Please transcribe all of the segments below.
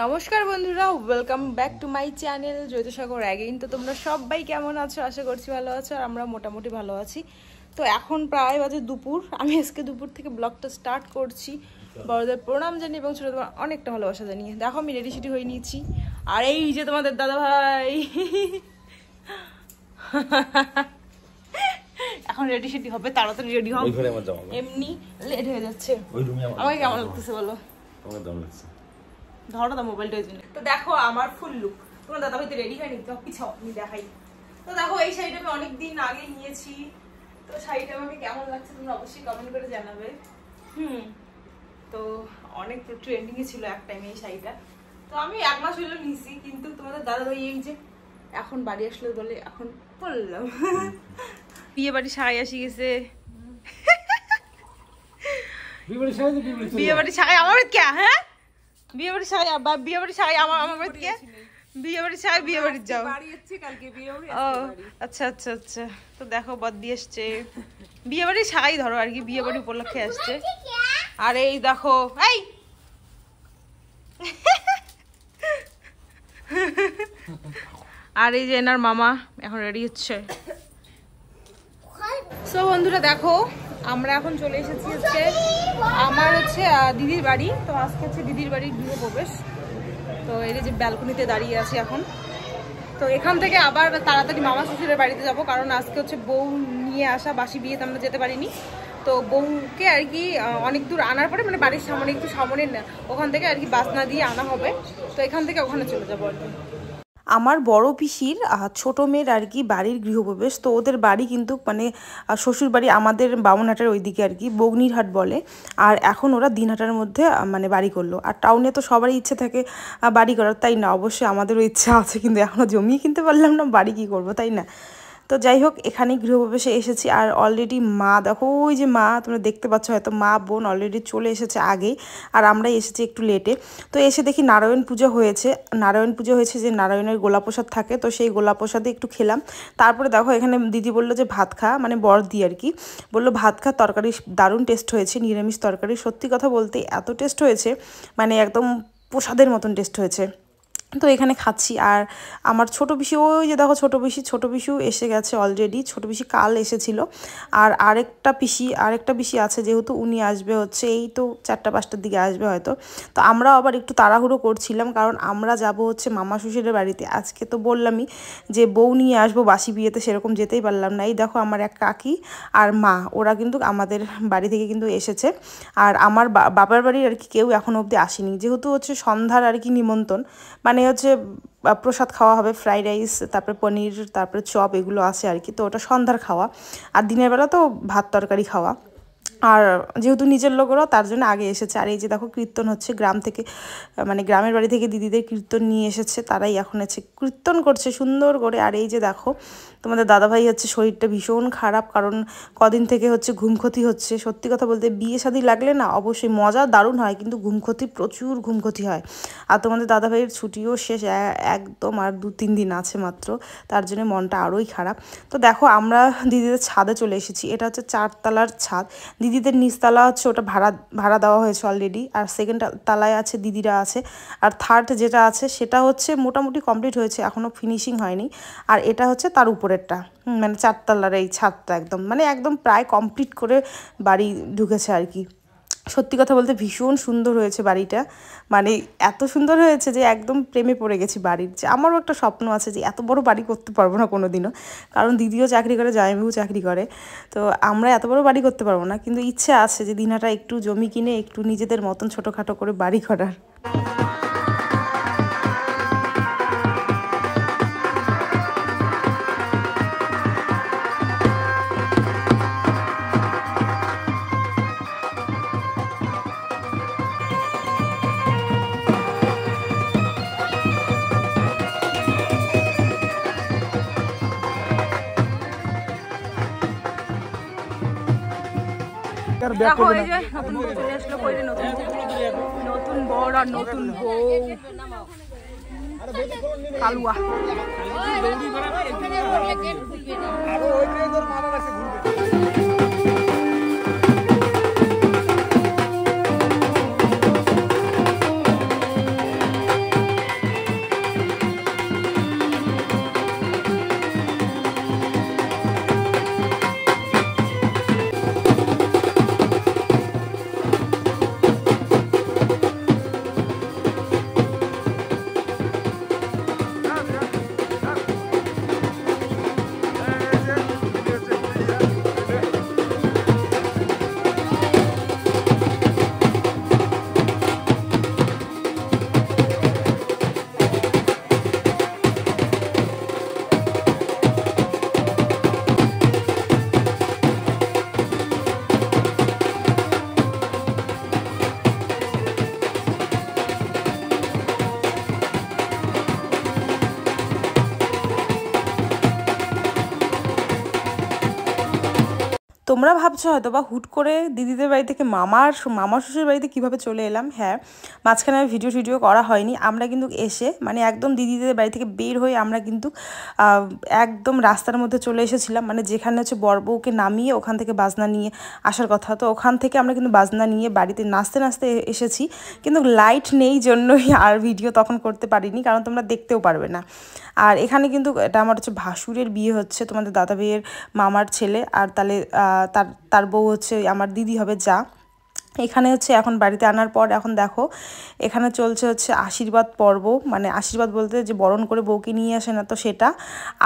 নমস্কার বন্ধুরা, welcome back to my channel Jyotisagar again. তো তোমরা সবাই কেমন আছো? আশা করছি ভালো আছো, আর আমরা মোটামুটি ভালো আছি। তো এখন প্রায় বাজে দুপুর। আমি আজকে দুপুর থেকে ব্লগটা স্টার্ট করছি বড়দের প্রণাম জানিয়ে এবং ছোটো তোমার অনেকটা ভালোবাসা জানিয়ে। দেখো আমি রেডি সেডি হয়ে নিয়েছি, আর এই যে তোমাদের দাদা ভাই এখন রেডি সেডি হবে, তাড়াতাড়ি রেডি হবে, এমনি লেট হয়ে যাচ্ছে। আমাকে কেমন লাগতেছে বলো? ধরো তো মোবাইলটা। তো দেখো আমার ফুল লুক, তোমার দাদা ভাই তো রেডি হয়নি, তো পিছাও আমি দেখাই। তো দেখো এই শাড়িটা আমি অনেকদিন আগে নিয়েছি, তো শাড়িটা আমাকে কেমন লাগছে তোমরা অবশ্যই কমেন্ট করে জানাবে। তো অনেক ট্রেন্ডিং এ ছিল এক টাইমে এই শাড়িটা, তো আমি এক মাস হইলো নিয়েছি, কিন্তু তোমাদের দাদা ভাই এই যে এখন বাড়ি আসলো বলে এখন পরলাম। বিয়ে বাড়ি শাড়ি আসি গেছে, বিয়ে বাড়ি শাড়ি আমার কে? হ্যাঁ বিয়ে বাড়ি শাড়ি, বিয়ে বাড়ি শাড়ি আমার কে? বিয়ে বাড়ি শাড়ি বিয়ে বাড়ি যাও। ও আচ্ছা আচ্ছা আচ্ছা। তো দেখো বদ্দি এসছে, বিয়ে বাড়ি শাড়ি ধরো আর কি, বিয়ে বাড়ি উপলক্ষে আসছে। আর এই দেখো এই আর এই যে এনার মামা এখন রেডি হচ্ছে। সো বন্ধুরা দেখো আমরা এখন চলে এসেছি হচ্ছে আমার হচ্ছে দিদির বাড়ি। তো আজকে হচ্ছে দিদির বাড়ির গৃহপ্রবেশ। তো এই যে ব্যালকনিতে দাঁড়িয়ে আছি এখন। তো এখান থেকে আবার তাড়াতাড়ি মামা শ্বশুরের বাড়িতে যাব, কারণ আজকে হচ্ছে বউ নিয়ে আসা, বাসি বিয়েতে আমরা যেতে পারিনি। তো বউকে আর কি অনেক দূর আনার পরে, মানে বাড়ির সামনে একটু সামনে না, ওখান থেকে আর কি বাস না দিয়ে আনা হবে। তো এখান থেকে ওখানে চলে যাবো আর কি। আমার বড় পিসির ছোট মেয়ের আর কি বাড়ির গৃহপ্রবেশ। তো ওদের বাড়ি কিন্তু মানে শ্বশুর বাড়ি আমাদের বামনহাটের ওইদিকে আর কি, বগ্নিরহাট বলে। আর এখন ওরা দিনহাটার মধ্যে মানে বাড়ি করলো। আর টাউনে তো সবারই ইচ্ছে থাকে বাড়ি করার, তাই না? অবশ্যই আমাদেরও ইচ্ছা আছে, কিন্তু এখনও জমি কিনতে পারলাম না, বাড়ি কী করবো, তাই না? তো যাই হোক এখানে গৃহপ্রবেশে এসেছি। আর অলরেডি মা দেখো, ওই যে মা তোমরা দেখতে পাচ্ছ হয়তো, মা বোন অলরেডি চলে এসেছে আগেই, আর আমরাই এসেছি একটু লেটে। তো এসে দেখি নারায়ণ পুজো হয়েছে। নারায়ণ পুজো হয়েছে যে নারায়ণের গোলা প্রসাদ থাকে, তো সেই গোলা প্রসাদে একটু খেলাম। তারপরে দেখো এখানে দিদি বললো যে ভাত খা, মানে বড়দি আর কি বললো ভাত খা, তরকারি দারুণ টেস্ট হয়েছে, নিরামিষ তরকারি। সত্যি কথা বলতে এত টেস্ট হয়েছে, মানে একদম প্রসাদের মতন টেস্ট হয়েছে। তো এখানে খাচ্ছি। আর আমার ছোটো পিসি, ওই যে দেখো ছোটো পিসিও এসে গেছে অলরেডি। ছোটো পিসি কাল এসেছিলো। আর আরেকটা পিসি আছে, যেহেতু উনি আসবে হচ্ছে এই তো 4টা-5টার দিকে আসবে হয়তো। তো আমরাও আবার একটু তাড়াহুড়ো করছিলাম, কারণ আমরা যাব হচ্ছে মামা শ্বশুরের বাড়িতে। আজকে তো বললামই যে বউ নিয়ে আসবো, বাসি বিয়েতে সেরকম যেতেই পারলাম না। এই দেখো আমার এক কাকি আর মা, ওরা কিন্তু আমাদের বাড়ি থেকে কিন্তু এসেছে। আর আমার বাবার বাড়ির আর কি কেউ এখনও অবধি আসেনি, যেহেতু হচ্ছে সন্ধ্যার আর কি নিমন্ত্রণ, মানে হচ্ছে প্রসাদ খাওয়া হবে, ফ্রাইড রাইস, তারপরে পনির, তারপরে চপ, এগুলো আছে আর কি। তো ওটা সন্ধ্যার খাওয়া, আর দিনের বেলা তো ভাত তরকারি খাওয়া। আর যেহেতু নিজের লোকেরাও, তার জন্য আগে এসেছে। আর এই যে দেখো কীর্তন হচ্ছে গ্রাম থেকে, মানে গ্রামের বাড়ি থেকে দিদিদের কীর্তন নিয়ে এসেছে, তারাই এখন আছে কীর্তন করছে সুন্দর করে। আর এই যে দেখো তোমাদের দাদাভাই হচ্ছে শরীরটা ভীষণ খারাপ, কারণ কদিন থেকে হচ্ছে ঘুমক্ষতি হচ্ছে। সত্যি কথা বলতে বিয়ে শাদী লাগলে না অবশ্যই মজা দারুণ হয়, কিন্তু প্রচুর ঘুমক্ষতি হয়। আর তোমাদের দাদাভাইয়ের ছুটিও শেষ একদম, আর 2-3 দিন আছে মাত্র, তার জন্য মনটা আরোই খারাপ। তো দেখো আমরা দিদিদের ছাদে চলে এসেছি। এটা হচ্ছে 4তলার ছাদ। দিদিদের নিচতলা হচ্ছে ওটা ভাড়া দেওয়া হয়েছে অলরেডি, আর সেকেন্ড তলায় আছে দিদিরা আছে। আর থার্ড যেটা আছে সেটা হচ্ছে মোটামুটি কমপ্লিট হয়েছে, এখনও ফিনিশিং হয়নি। আর এটা হচ্ছে তার উপরেরটা, মানে 4তলার এই ছাদটা একদম, মানে একদম প্রায় কমপ্লিট করে বাড়ি ঢুকেছে আর কি। সত্যি কথা বলতে ভীষণ সুন্দর হয়েছে বাড়িটা, মানে এত সুন্দর হয়েছে যে একদম প্রেমে পড়ে গেছি বাড়ির। যে আমারও একটা স্বপ্ন আছে যে এত বড় বাড়ি করতে পারবো না কোনো দিনও, কারণ দিদিও চাকরি করে, জামাইবাবু চাকরি করে। তো আমরা এত বড় বাড়ি করতে পারবো না, কিন্তু ইচ্ছে আছে যে দিনহাটা একটু জমি কিনে একটু নিজেদের মতন ছোটোখাটো করে বাড়ি করার। দেখো এই যে নতুন বউ চলে আসলো, কইরে নতুন বর আর নতুন বউ কালুয়া। তোমরা ভাবছো হয়তো বা হুট করে দিদিদের বাড়ি থেকে মামা শ্বশুর বাড়িতে কীভাবে চলে এলাম। হ্যাঁ, মাঝখানে ভিডিও করা হয়নি। আমরা কিন্তু এসে মানে একদম দিদিদের বাড়ি থেকে বের হয়ে আমরা কিন্তু একদম রাস্তার মধ্যে চলে এসেছিলাম, মানে যেখানে হচ্ছে বর বউকে নামিয়ে ওখান থেকে বাজনা নিয়ে আসার কথা। তো ওখান থেকে আমরা কিন্তু বাজনা নিয়ে বাড়িতে নাচতে নাচতে এসেছি, কিন্তু লাইট নেই জন্যই আর ভিডিও তখন করতে পারিনি, কারণ তোমরা দেখতেও পারবে না। আর এখানে কিন্তু এটা আমার হচ্ছে ভাসুরের বিয়ে হচ্ছে, তোমাদের দাদা ভাইয়ের মামার ছেলে, আর তাহলে তার বউ হচ্ছে আমার দিদি হবে যা। এখানে হচ্ছে এখন বাড়িতে আনার পর এখন দেখো এখানে চলছে হচ্ছে আশীর্বাদ পর্ব, মানে আশীর্বাদ বলতে যে বরণ করে বউকে নিয়ে আসে না তো সেটা।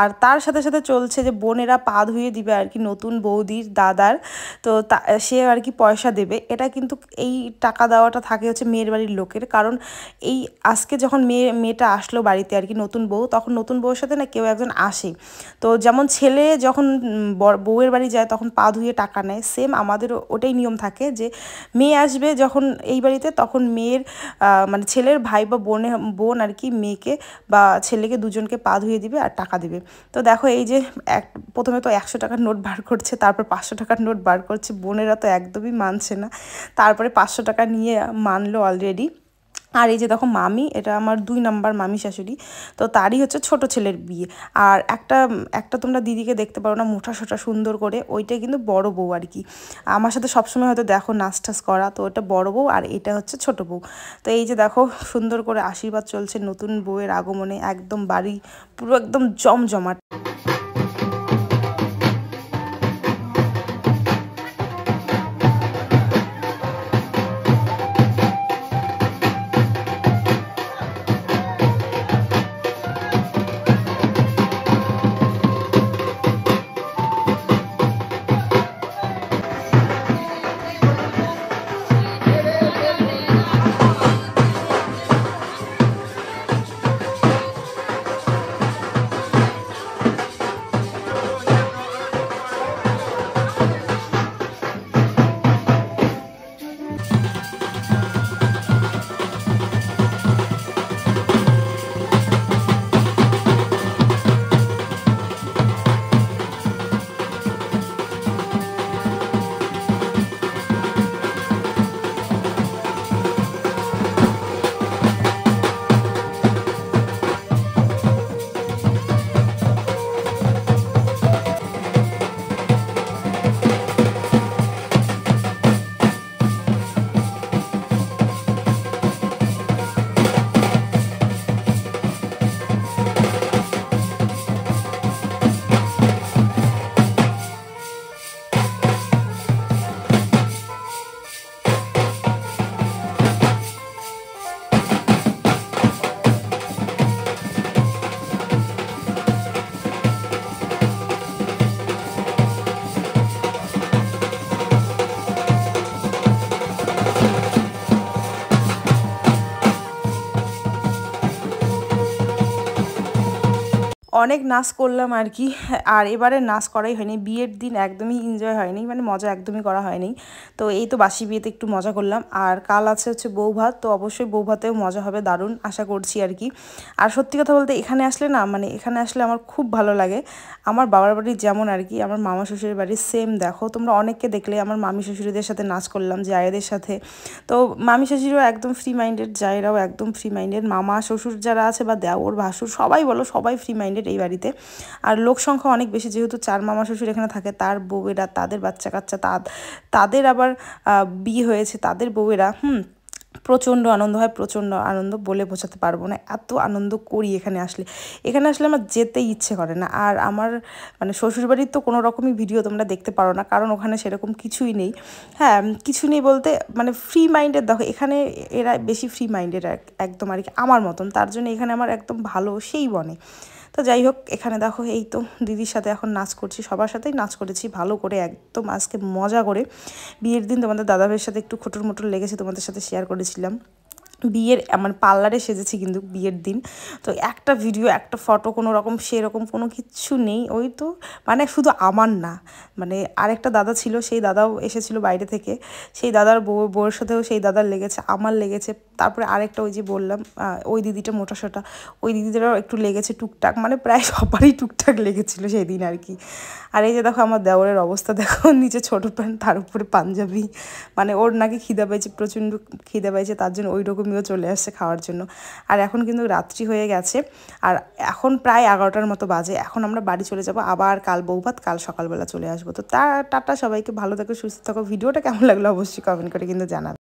আর তার সাথে সাথে চলছে যে বোনেরা পা ধুয়ে দিবে আর কি নতুন বৌদির দাদার, তো সে আর কি পয়সা দেবে। এটা কিন্তু এই টাকা দেওয়াটা থাকে হচ্ছে মেয়ের বাড়ির লোকের, কারণ এই আজকে যখন মেয়েটা আসলো বাড়িতে আর কি নতুন বউ, তখন নতুন বউয়ের সাথে না কেউ একজন আসে। তো যেমন ছেলে যখন বউয়ের বাড়ি যায় তখন পা ধুয়ে টাকা নেয়, সেম আমাদেরও ওটাই নিয়ম থাকে যে মেয়ে আসবে যখন এই বাড়িতে তখন মেয়ের মানে ছেলের ভাই বা বোন আর কি মেয়েকে বা ছেলেকে দুজনকে পা ধুয়ে দিবে আর টাকা দিবে। তো দেখো এই যে প্রথমে তো 100 টাকার নোট বার করছে, তারপর 500 টাকার নোট বার করছে। বোনেরা তো একদমই মানছে না, তারপরে 500 টাকা নিয়ে মানলো অলরেডি। আর এই যে দেখো মামি, এটা আমার 2 নাম্বার মামি শাশুড়ি, তো তারই হচ্ছে ছোট ছেলের বিয়ে। আর একটা তোমরা দিদিকে দেখতে পারো না মোটা সোটা সুন্দর করে, ওইটা কিন্তু বড় বউ আর কি। আমার সাথে সবসময় হয়তো দেখো নাচ টাচ করা, তো ওটা বড় বউ আর এটা হচ্ছে ছোট বউ। তো এই যে দেখো সুন্দর করে আশীর্বাদ চলছে নতুন বউয়ের আগমনে, একদম বাড়ি পুরো একদম জমজমাট। অনেক নাচ করলাম আর কি, আর এবারে নাচ করাই হয়নি। বিয়ের দিন একদমই এনজয় হয়নি, মানে মজা একদমই করা হয়নি। তো এই তো বাসি বিয়েতে একটু মজা করলাম, আর কাল আছে হচ্ছে বউ ভাত, তো অবশ্যই বউ ভাতেও মজা হবে দারুণ আশা করছি আর কি। আর সত্যি কথা বলতে এখানে আসলে না, মানে এখানে আসলে আমার খুব ভালো লাগে। আমার বাবার বাড়ি যেমন আর কি আমার মামা শ্বশুরের বাড়ি সেম। দেখো তোমরা অনেককে দেখলে আমার মামি শ্বশুরদের সাথে নাচ করলাম, জায়েদের সাথে। তো মামি শ্বশুরও একদম ফ্রি মাইন্ডেড, জায়েরাও একদম ফ্রি মাইন্ডেড, মামা শ্বশুর যারা আছে বা দেওর ভাসুর সবাই বলো সবাই ফ্রি মাইন্ডেড এই বাড়িতে। আর লোক সংখ্যা অনেক বেশি, যেহেতু 4 মামা শ্বশুর এখানে থাকে, তার বউয়েরা, তাদের বাচ্চা কাচ্চা, তাদের আবার বিয়ে হয়েছে, তাদের বউয়েরা প্রচণ্ড আনন্দ হয়, প্রচণ্ড আনন্দ বলে বোঝাতে পারবো না, এত আনন্দ করি এখানে আসলে। এখানে আসলে আমার যেতেই ইচ্ছে করে না। আর আমার মানে শ্বশুরবাড়ির তো কোনো রকমই ভিডিও তোমরা দেখতে পারো না, কারণ ওখানে সেরকম কিছুই নেই। হ্যাঁ, কিছু নেই বলতে মানে ফ্রি মাইন্ডেড, দেখো এখানে এরা বেশি ফ্রি মাইন্ডেড একদম আর কি আমার মতন, তার জন্য এখানে আমার একদম ভালো সেই বনে। তো যাই হোক, এখানে দেখো এই তো দিদির সাথে এখন নাচ করছি, সবার সাথেই নাচ করেছি ভালো করে একদম আজকে মজা করে। বিয়ের দিন তোমাদের দাদাভাইয়ের সাথে একটু খোটর মোটর লেগেছে, তোমাদের সাথে শেয়ার করেছিলাম। বিয়ের মানে পার্লারে সেজেছি কিন্তু বিয়ের দিন। তো একটা ভিডিও একটা ফটো কোনো রকম সেরকম কোনো কিচ্ছু নেই। ওই তো মানে শুধু আমার না, মানে আরেকটা দাদা ছিল, সেই দাদাও এসেছিলো বাইরে থেকে, সেই দাদার বউয়ের সাথেও সেই দাদার লেগেছে, আমার লেগেছে, তারপরে আরেকটা ওই যে বললাম ওই দিদিটা মোটাসোটা, ওই দিদিদেরও একটু লেগেছে টুকটাক, মানে প্রায় সবারই টুকটাক লেগেছিলো সেই দিন আর কি। আর এই যে দেখো আমার দেওরের অবস্থা দেখো, নিচে ছোটো প্যান্ট তার উপরে পাঞ্জাবি, মানে ওর নাকি খিদে পেয়েছে, প্রচণ্ড খিদে পেয়েছে, তার জন্য ওই রকমইও চলে আসছে খাওয়ার জন্য। আর এখন কিন্তু রাত্রি হয়ে গেছে, আর এখন প্রায় 11টার মতো বাজে। এখন আমরা বাড়ি চলে যাব, আবার কাল বৌভাত, কাল সকালবেলা চলে আসবো। তো টাটা সবাইকে, ভালো থাকো, সুস্থ থাকো। ভিডিওটা কেমন লাগলো অবশ্যই কমেন্ট করে কিন্তু জানাবে।